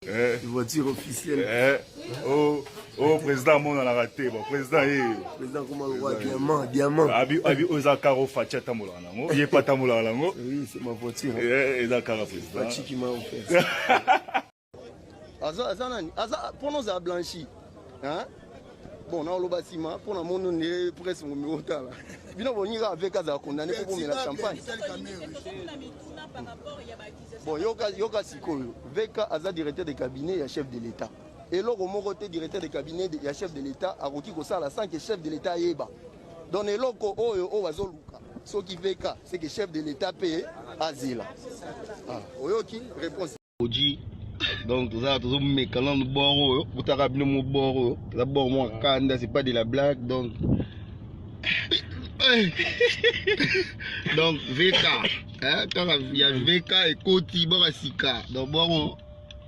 Une voiture officielle. Oh, président, mon a raté. Bon, président, président, comment le roi, diamant. Abi, oza karo facha tamola nango. Il est pas tamola nango. Oui, c'est ma voiture. Eza karo président. Fachi qui m'a offert. Pour nous, ça a blanchi. Hein? Bon, on a le bâtiment, pour nous, on est presque au milieu de temps. Bien, on ira avec Kaza condamné pour la champagne. Bon, Yoka Siko, Veka Aza directeur de cabinet et chef de l'État. Et là, au côté directeur de cabinet et chef de l'État, à Roki Kosala, sans que chef de l'État yeba. Donc, les locaux, Wazoluka, ce qui Veka, c'est que chef de l'État paye Azila. Ah, Oyoki, réponse. Donc, tout ça, tout ça, mais quand on bord, vous t'avez bien mon bord, d'abord, moi, Kanda, c'est pas de la blague, donc. Donc, VK, hein, quand il y a VK et Koti, Barasika, donc, bon,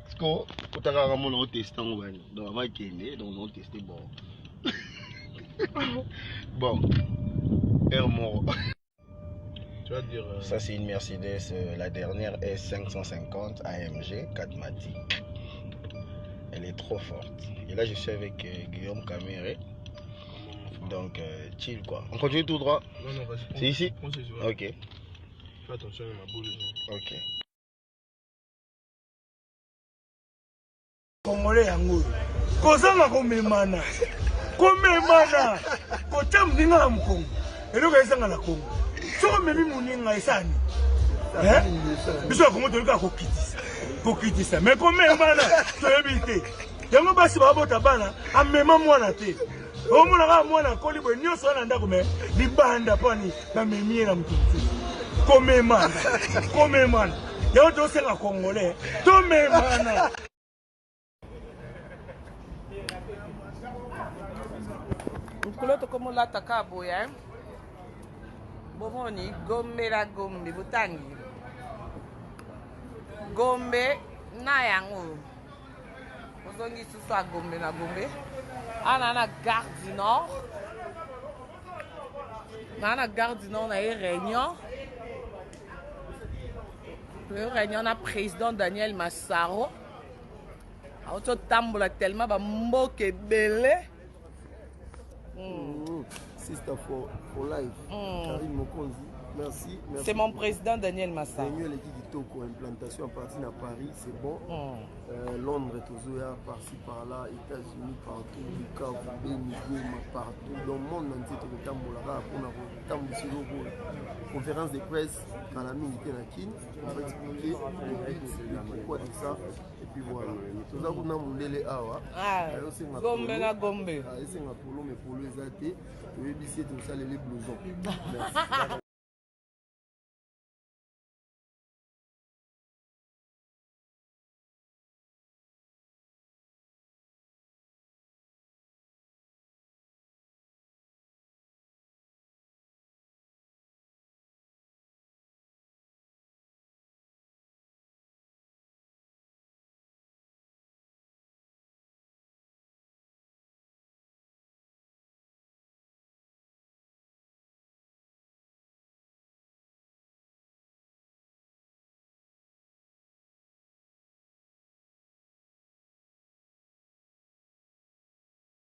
parce qu'on a vraiment un testant, donc, avant qu'il y ait, donc, on a testé, bon. Bon, air mort. Tu vas dire. Ça, c'est une Mercedes, la dernière S550 AMG 4matic. Elle est trop forte. Et là, je suis avec Guillaume Caméré. Donc, chill quoi. On continue tout droit. Non, vas-y. C'est ici? Ok. Fais attention à ma boule. Ok. Congolais yango. Kozanga komemana. Komemana. Kotam ninga mkongo. Eloka esanga na Kongo. Soko memi muninga esani. Biso Kongo tolika kokitisa. Mais komemana toyebite. Yango basi babota bana amema mwana te. Omona ka mwana kolibo nyoso na ndako me libanda pani na memie na mtutu. Komemana. Yango tosenga Congolais. Tomemana. Kuloto como lá tá cabo, é? Bomoni, gombe la gombe, butangi. Gombe na yango. Ozongi susa gombe na gombe. Ana na Gare du Nord. Na Gare du Nord na réunion. Le réunion na président Daniel Massaro. Auto tambola tellement ba mboke belé. Sister for life. Karim Mokonzi. Merci. C'est mon président Daniel Massa. Daniel est dit Toko, implantation à partir de Paris, c'est bon. Londres, Tozoya, par-ci, par-là, États-Unis, partout, Bukavu, Beni, Goma, partout. Dans le monde entier, tout le temps, conférence de presse, quand la mine était dans Kin, on va expliquer pourquoi de ça. Et puis voilà. Tout ça, on a moulé awa. Gombe na gombe. C'est un polo, mais polo, ils ont été. Et puis, c'est tout ça, les blousons. Merci.